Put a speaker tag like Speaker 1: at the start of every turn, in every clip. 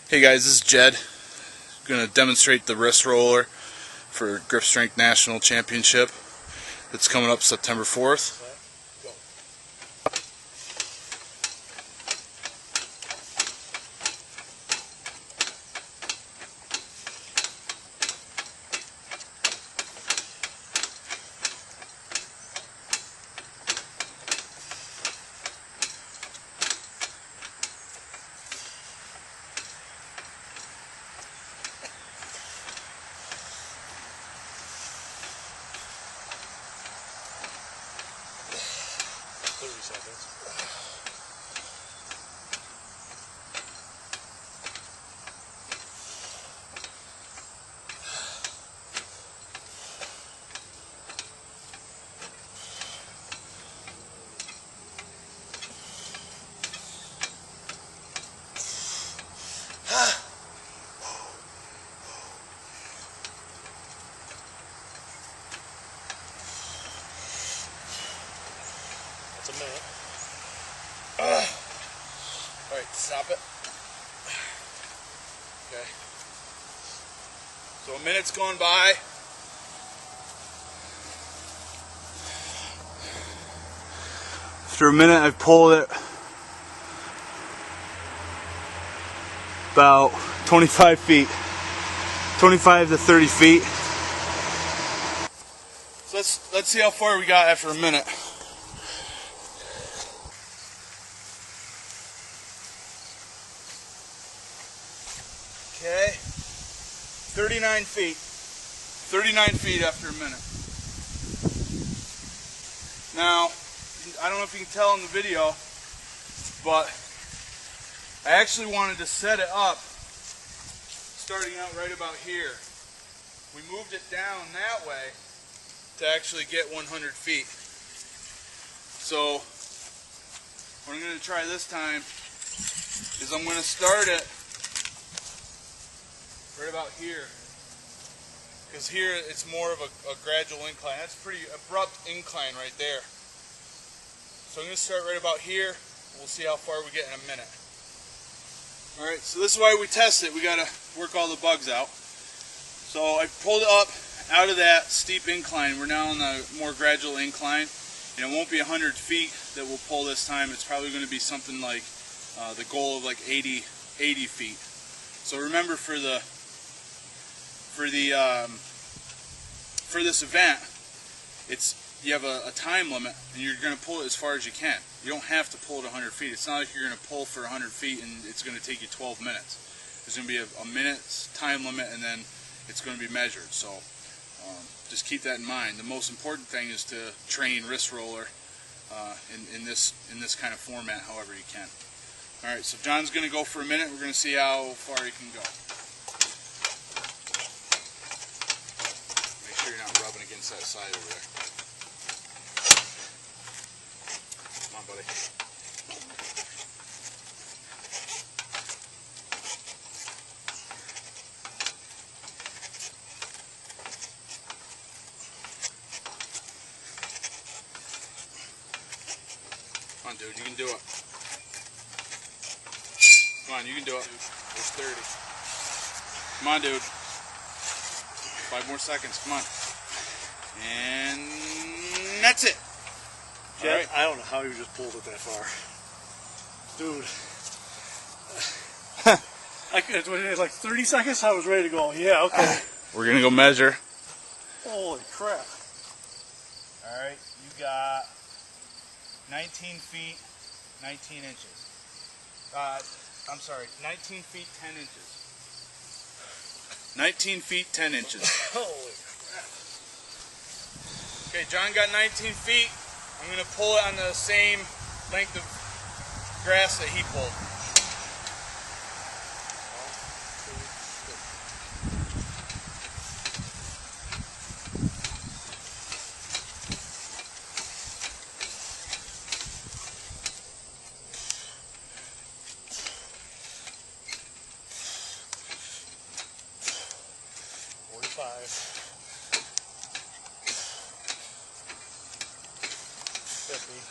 Speaker 1: Hey guys, this is Jed. I'm going to demonstrate the wrist roller for Grip Strength National Championship. It's coming up September 4th.
Speaker 2: That's a minute.
Speaker 1: Alright, stop it. Okay. So a minute's gone by. After a minute, I've pulled it about 25 feet. 25 to 30 feet. So let's see how far we got after a minute. Okay, 39 feet. 39 feet after a minute. Now, I don't know if you can tell in the video, but I actually wanted to set it up starting out right about here. We moved it down that way to actually get 100 feet. So, what I'm going to try this time is I'm going to start it right about here, because here it's more of a gradual incline. That's a pretty abrupt incline right there. So I'm going to start right about here. We'll see how far we get in a minute. Alright, so this is why we test it. We got to work all the bugs out. So I pulled it up out of that steep incline. We're now on the more gradual incline, and it won't be 100 feet that we'll pull this time. It's probably going to be something like the goal of like 80 feet. So remember, for this event, you have a time limit, and you're going to pull it as far as you can. You don't have to pull it 100 feet. It's not like you're going to pull for 100 feet and it's going to take you 12 minutes. There's going to be a minute's time limit, and then it's going to be measured. So just keep that in mind. The most important thing is to train wrist roller in this kind of format however you can. All right, so John's going to go for a minute. We're going to see how far he can go. Make sure you're not rubbing against that side over there. Come on, buddy. Come on, dude, you can do it. Come on, you can do it. There's 30. Come on, dude. 5 more seconds, come on. And that's it.
Speaker 2: Jed,
Speaker 1: right.
Speaker 2: I don't know how you just pulled it that far. Dude. Like 30 seconds, I was ready to go. Yeah, okay.
Speaker 1: We're going to go measure.
Speaker 2: Holy crap.
Speaker 1: Alright, you got 19 feet, 19 inches. I'm sorry, 19 feet, 10 inches. 19 feet, 10 inches.
Speaker 2: Holy crap.
Speaker 1: Okay, John got 19 feet. I'm going to pull it on the same length of grass that he pulled.
Speaker 2: $50.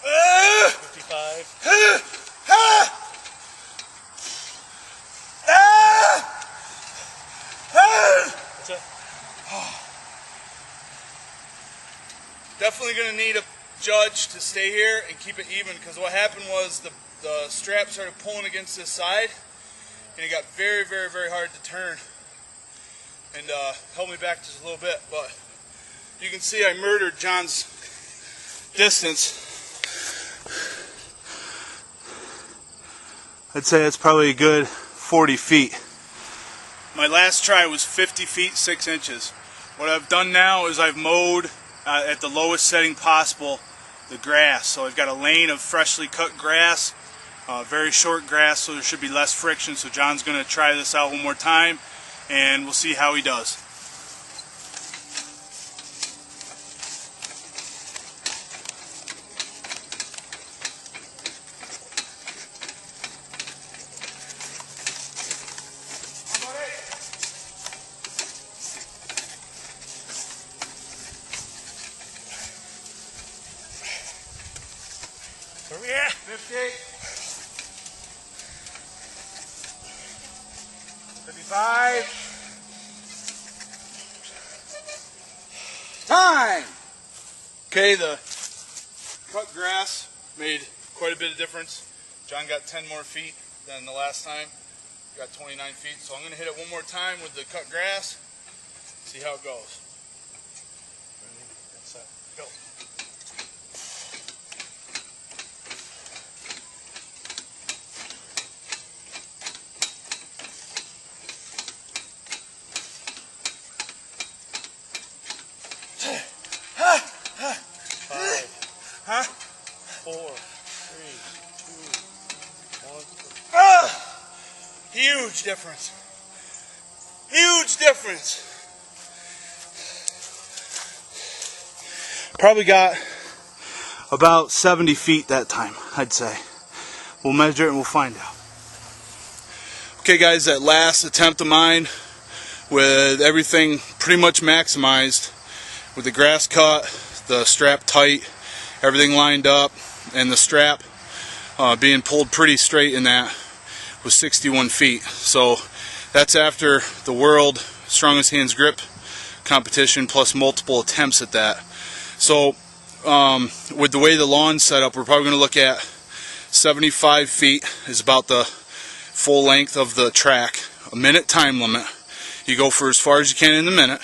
Speaker 2: 55.
Speaker 1: definitely going to need a judge to stay here and keep it even, because what happened was the strap started pulling against this side and it got very, very, very hard to turn, and held me back just a little bit. But you can see I murdered John's distance. I'd say it's probably a good 40 feet. My last try was 50 feet 6 inches. What I've done now is I've mowed at the lowest setting possible the grass. So I've got a lane of freshly cut grass, very short grass, so there should be less friction. So John's going to try this out one more time and we'll see how he does.
Speaker 2: Where we at?
Speaker 1: 50, 55.
Speaker 2: Time!
Speaker 1: Okay, the cut grass made quite a bit of difference. John got 10 more feet than the last time. Got 29 feet, so I'm going to hit it one more time with the cut grass, see how it goes. Ready, set, go. Huh? 4, 3, 2, 1. Huge difference. Huge difference. Probably got about 70 feet that time, I'd say. We'll measure it and we'll find out. Okay guys, that last attempt of mine with everything pretty much maximized, with the grass cut, the strap tight, everything lined up, and the strap being pulled pretty straight in that, was 61 feet. So that's after the world strongest hands grip competition plus multiple attempts at that. So with the way the lawn's set up, we're probably going to look at 75 feet is about the full length of the track. A minute time limit. You go for as far as you can in the minute,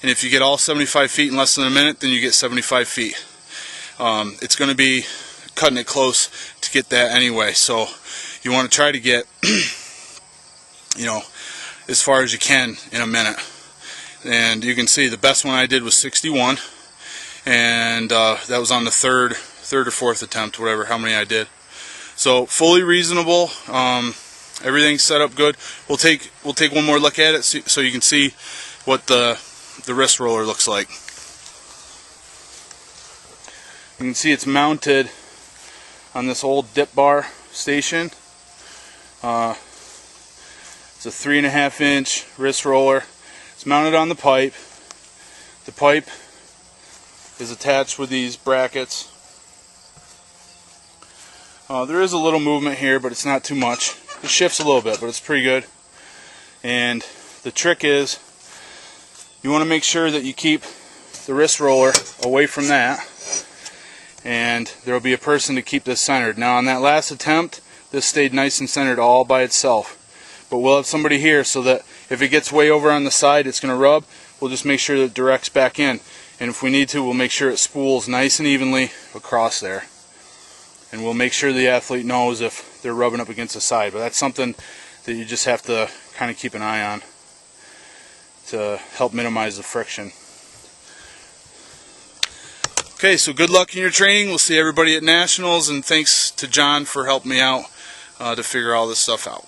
Speaker 1: and if you get all 75 feet in less than a minute, then you get 75 feet. It's going to be cutting it close to get that anyway, so you want to try to get you know, as far as you can in a minute. And you can see the best one I did was 61, and that was on the third or fourth attempt, whatever, how many I did. So fully reasonable. Everything's set up good. We'll take one more look at it so you can see what the wrist roller looks like. You can see it's mounted on this old dip bar station. It's a 3.5 inch wrist roller. It's mounted on the pipe. The pipe is attached with these brackets. There is a little movement here, but it's not too much. It shifts a little bit, but it's pretty good. And the trick is, you want to make sure that you keep the wrist roller away from that, and there will be a person to keep this centered. Now on that last attempt, this stayed nice and centered all by itself, but we'll have somebody here so that if it gets way over on the side, it's going to rub. We'll just make sure that it directs back in, and if we need to, we'll make sure it spools nice and evenly across there, and we'll make sure the athlete knows if they're rubbing up against the side. But that's something that you just have to kind of keep an eye on to help minimize the friction. Okay, so good luck in your training. We'll see everybody at Nationals, and thanks to John for helping me out to figure all this stuff out.